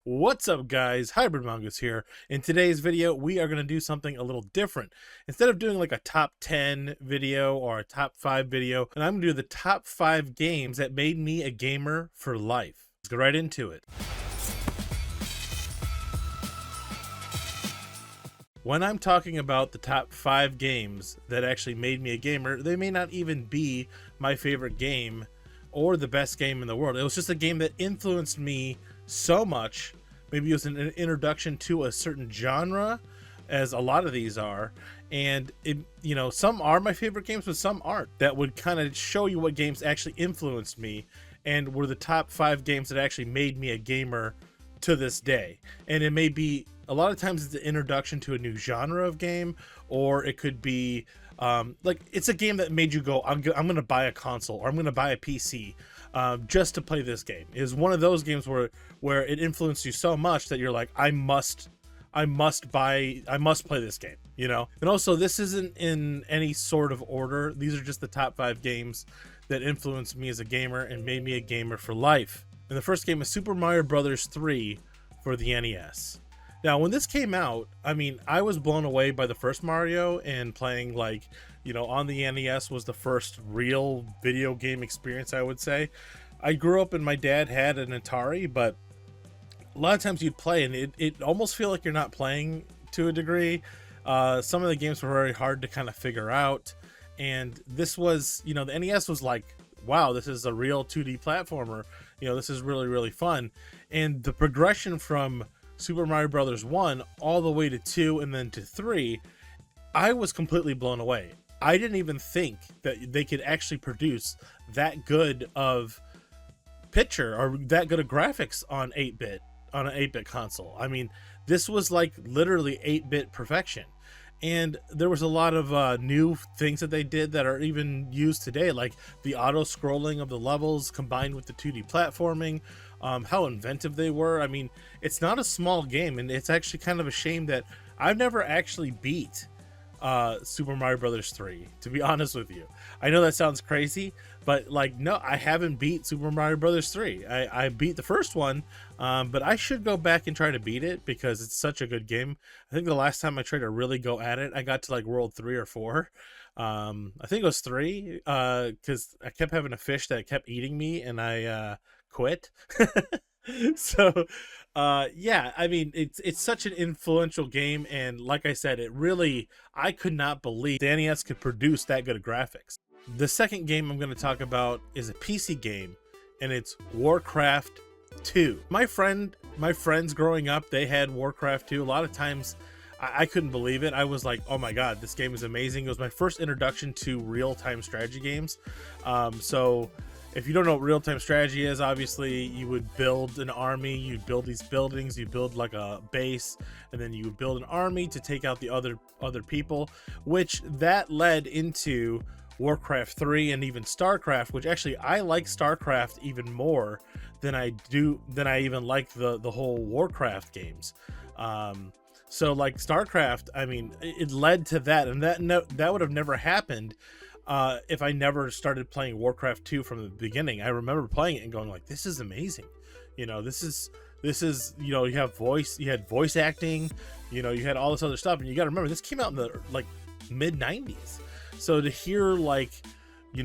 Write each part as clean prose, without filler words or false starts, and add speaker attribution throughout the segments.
Speaker 1: What's up, guys? Hybrid Mongoose here. In today's video, we are going to do something a little different. Instead of doing like a top 10 video or a top 5 video, and I'm going to do the top 5 games that made me a gamer for life. Let's go right into it. When I'm talking about the top 5 games that actually made me a gamer, they may not even be my favorite game or the best game in the world. It was just a game that influenced me so much. Maybe it was an introduction to a certain genre, as a lot of these are, and some are my favorite games, but some aren't. That would kind of show you what games actually influenced me and were the top 5 games that actually made me a gamer to this day. And it may be, a lot of times it's an introduction to a new genre of game, or it could be like it's a game that made you go, I'm gonna buy a console, or I'm gonna buy a PC just to play this game. It is one of those games where it influenced you so much that you're like, I must play this game, you know. And also, this isn't in any sort of order. These are just the top 5 games that influenced me as a gamer and made me a gamer for life. And the first game is Super Mario Brothers 3 for the NES. Now, when this came out, I mean, I was blown away by the first Mario, and playing, like, on the NES was the first real video game experience, I would say. I grew up and my dad had an Atari, but a lot of times you'd play and it almost feel like you're not playing to a degree. Some of the games were very hard to kind of figure out. And this was, the NES was like, wow, this is a real 2D platformer. This is really, really fun. And the progression from Super Mario Brothers 1 all the way to 2 and then to 3, I was completely blown away. I didn't even think that they could actually produce that good of picture or that good of graphics on an 8-bit console. I mean, this was like literally 8-bit perfection. And there was a lot of new things that they did that are even used today, like the auto scrolling of the levels combined with the 2D platforming, how inventive they were. I mean, it's not a small game, and it's actually kind of a shame that I've never actually beat Super Mario Brothers 3, to be honest with you. I know that sounds crazy, but like, no, I haven't beat Super Mario Brothers 3. I beat the first one, but I should go back and try to beat it because it's such a good game. I think the last time I tried to really go at it, I got to like world 3 or 4. I think it was 3, because I kept having a fish that kept eating me, and I quit. So yeah, I mean, it's such an influential game, and like I said, I could not believe the NES could produce that good of graphics. The second game I'm going to talk about is a PC game, and it's Warcraft 2. My friends growing up, they had Warcraft 2. A lot of times I couldn't believe it. I was like, oh my god, this game is amazing. It was my first introduction to real-time strategy games. So if you don't know what real-time strategy is, obviously you would build an army, you'd build these buildings, you build like a base, and then you would build an army to take out the other people, which that led into Warcraft 3 and even StarCraft, which actually I like StarCraft even more than I even like the whole Warcraft games. So like StarCraft, I mean, it led to that, and that would have never happened if I never started playing Warcraft 2 from the beginning. I remember playing it and going like, this is amazing. This is you had voice acting, you had all this other stuff, and you got to remember this came out in the like mid 90s. So to hear like,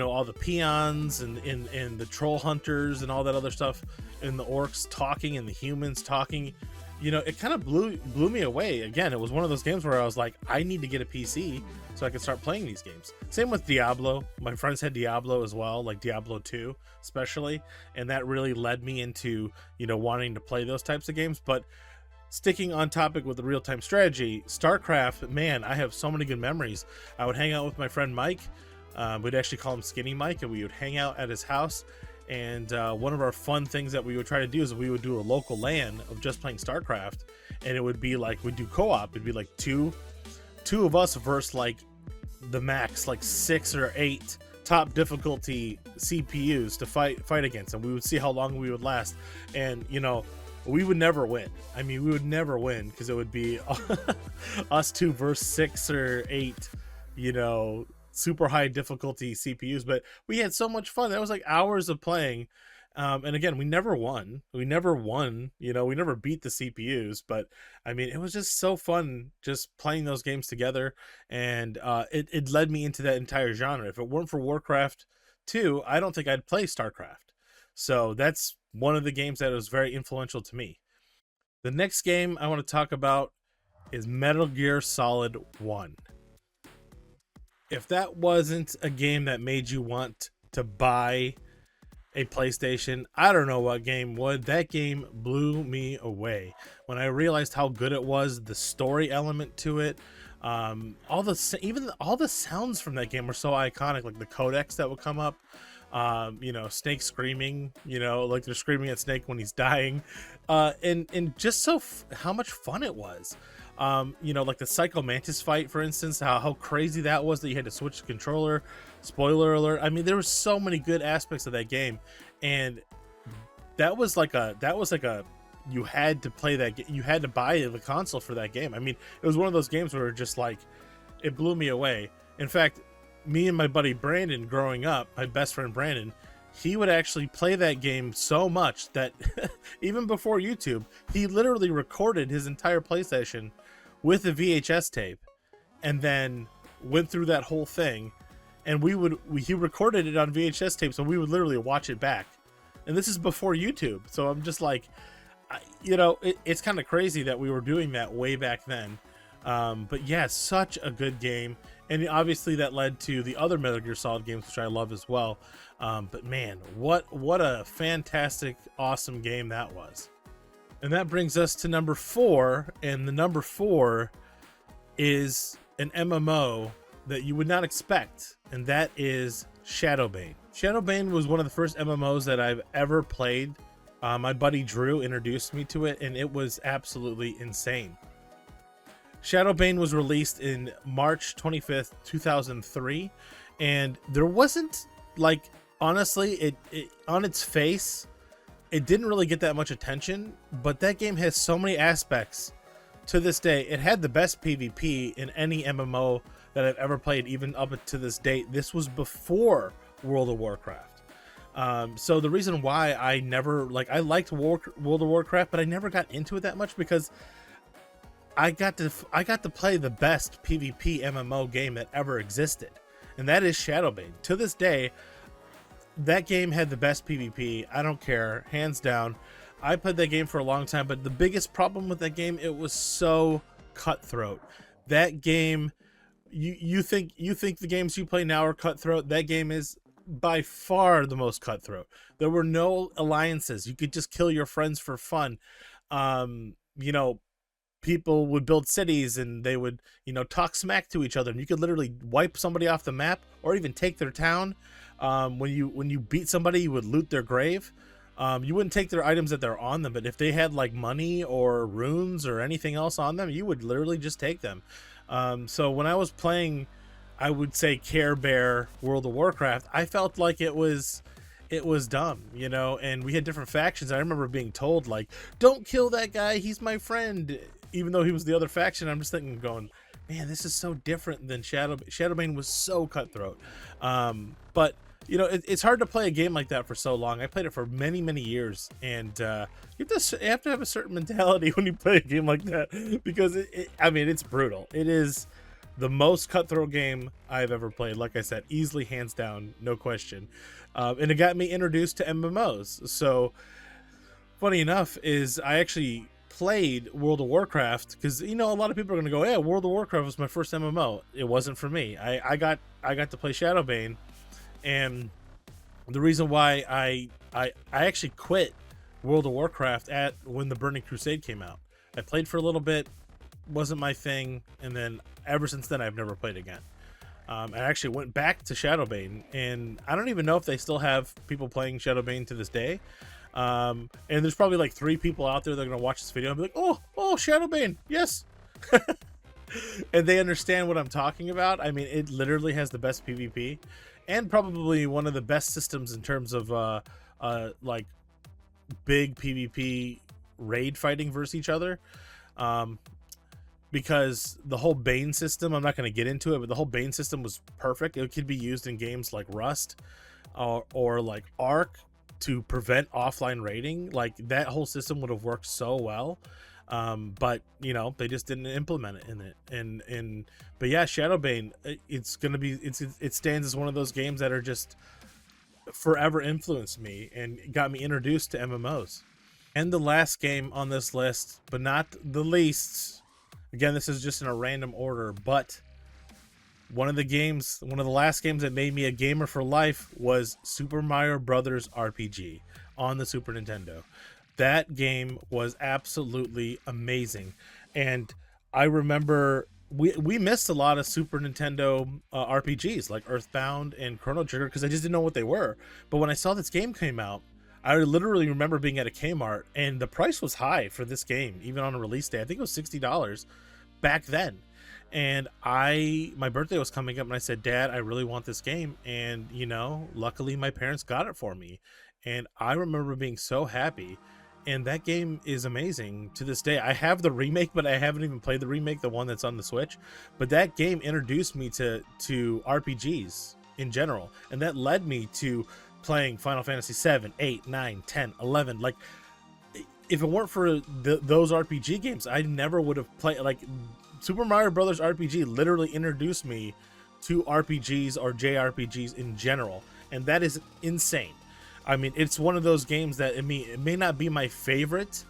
Speaker 1: all the peons and the troll hunters and all that other stuff, and the orcs talking and the humans talking, it kind of blew me away. Again, it was one of those games where I was like, I need to get a PC so I can start playing these games. Same with Diablo. My friends had Diablo as well, like Diablo 2 especially, and that really led me into, wanting to play those types of games. But sticking on topic with the real-time strategy, StarCraft, man, I have so many good memories. I would hang out with my friend Mike. We'd actually call him Skinny Mike, and we would hang out at his house. And one of our fun things that we would try to do is we would do a local LAN of just playing StarCraft, and it would be like, we'd do co-op. It'd be like two of us versus like the max, like 6 or 8 top difficulty CPUs to fight against, and we would see how long we would last. And we would never win. I mean, we would never win because it would be us 2 versus 6 or 8, super high difficulty CPUs. But we had so much fun. That was like hours of playing, And again, we never won. We never won. You know, we never beat the CPUs. But I mean, it was just so fun just playing those games together, and it led me into that entire genre. If it weren't for Warcraft 2, I don't think I'd play StarCraft. So that's one of the games that was very influential to me. The next game I want to talk about is Metal Gear Solid 1. If that wasn't a game that made you want to buy a PlayStation, I don't know what game would. That game blew me away when I realized how good it was, the story element to it. Even all the sounds from that game were so iconic, like the codex that would come up. You know, Snake screaming, you know, like they're screaming at Snake when he's dying, and just how much fun it was. You know, like the Psycho Mantis fight, for instance, how crazy that was that you had to switch the controller. Spoiler alert. I mean, there were so many good aspects of that game, and that was like a you had to play that. You had to buy the console for that game. I mean, it was one of those games where just like it blew me away. In fact, me and my buddy Brandon, growing up, my best friend Brandon, he would actually play that game so much that even before YouTube, he literally recorded his entire PlayStation with a VHS tape and then went through that whole thing. And he recorded it on VHS tape, so we would literally watch it back. And this is before YouTube. So I'm just like, you know, it's kind of crazy that we were doing that way back then. But yeah, such a good game. And obviously that led to the other Metal Gear Solid games, which I love as well. But man, what a fantastic, awesome game that was. And that brings us to number 4. And the number 4 is an MMO that you would not expect. And that is Shadowbane. Shadowbane was one of the first MMOs that I've ever played. My buddy Drew introduced me to it, and it was absolutely insane. Shadowbane was released in March 25th, 2003, and there wasn't, like, honestly, it on its face, it didn't really get that much attention, but that game has so many aspects. To this day, it had the best PvP in any MMO that I've ever played, even up to this date. This was before World of Warcraft. So the reason why I never, like, I liked World of Warcraft, but I never got into it that much because I got to play the best PvP MMO game that ever existed, and that is Shadowbane. To this day, that game had the best PvP. I don't care, hands down. I played that game for a long time, but the biggest problem with that game, it was so cutthroat. That game, you think the games you play now are cutthroat? That game is by far the most cutthroat. There were no alliances. You could just kill your friends for fun. You know, people would build cities and they would, you know, talk smack to each other, and you could literally wipe somebody off the map or even take their town. When you beat somebody, you would loot their grave. You wouldn't take their items that they're on them, but if they had like money or runes or anything else on them, you would literally just take them. So when I was playing, I would say Care Bear World of Warcraft, I felt like it was dumb, you know, and we had different factions. I remember being told, like, don't kill that guy, he's my friend, even though he was the other faction. I'm just thinking, going, man, this is so different than Shadowbane was so cutthroat. But you know, it's hard to play a game like that for so long. I played it for many years, and you have to have a certain mentality when you play a game like that, because I mean, it's brutal. It is the most cutthroat game I've ever played. Like I said, easily, hands down, no question. And it got me introduced to MMOs. So funny enough is I actually played World of Warcraft because, you know, a lot of people are going to go, yeah, World of Warcraft was my first MMO. It wasn't for me. I got to play Shadowbane, and the reason why I actually quit World of Warcraft when the Burning Crusade came out. I played for a little bit, wasn't my thing, and then ever since then I've never played again. I actually went back to Shadowbane, and I don't even know if they still have people playing Shadowbane to this day. And there's probably like 3 people out there that are gonna watch this video and be like, oh Shadowbane, yes. And they understand what I'm talking about. I mean, it literally has the best PvP and probably one of the best systems in terms of like big PvP raid fighting versus each other. Because the whole Bane system, I'm not going to get into it, but the whole Bane system was perfect. It could be used in games like Rust or like Ark, to prevent offline raiding. Like that whole system would have worked so well. But you know, they just didn't implement it in it. But yeah, Shadowbane, it's gonna be, it stands as one of those games that are just forever influenced me and got me introduced to MMOs. And the last game on this list, but not the least, again, this is just in a random order, but one of the last games that made me a gamer for life was Super Mario Brothers RPG on the Super Nintendo. That game was absolutely amazing. And I remember we missed a lot of Super Nintendo RPGs like Earthbound and Chrono Trigger because I just didn't know what they were. But when I saw this game came out, I literally remember being at a Kmart and the price was high for this game, even on a release day. I think it was $60 back then. And my birthday was coming up and I said, Dad, I really want this game. And, you know, luckily my parents got it for me. And I remember being so happy. And that game is amazing to this day. I have the remake, but I haven't even played the remake, the one that's on the Switch. But that game introduced me to RPGs in general. And that led me to playing Final Fantasy 7, 8, 9, 10, 11. Like, if it weren't for those RPG games, I never would have played. Like, Super Mario Brothers RPG literally introduced me to RPGs or JRPGs in general. And that is insane. I mean, it's one of those games that it may not be my favorite,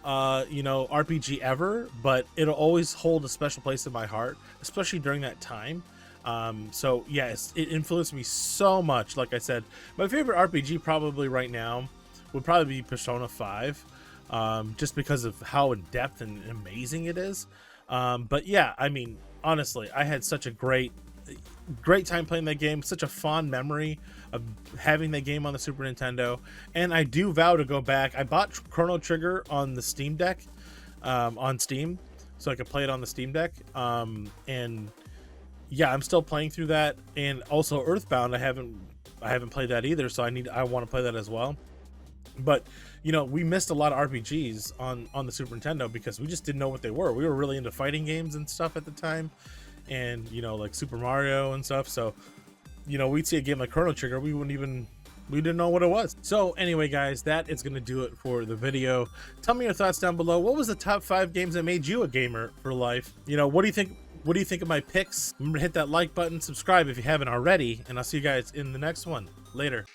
Speaker 1: you know, RPG ever, but it'll always hold a special place in my heart, especially during that time. So yes, it influenced me so much. Like I said, my favorite RPG probably right now would probably be Persona 5, just because of how in depth and amazing it is. But yeah, I mean, honestly, I had such a great time playing that game, such a fond memory of having that game on the Super Nintendo, and I do vow to go back. I bought Chrono Trigger on the Steam Deck, on Steam, so I could play it on the Steam Deck, and yeah, I'm still playing through that. And also Earthbound, I haven't played that either, so I want to play that as well. But you know, we missed a lot of RPGs on the Super Nintendo because we just didn't know what they were. We were really into fighting games and stuff at the time, and you know, like Super Mario and stuff. So you know, we'd see a game like Chrono Trigger, we didn't know what it was. So anyway, guys, that is going to do it for the video. Tell me your thoughts down below. What was the top 5 games that made you a gamer for life? You know, what do you think of my picks? Remember to hit that like button, subscribe if you haven't already, and I'll see you guys in the next one. Later.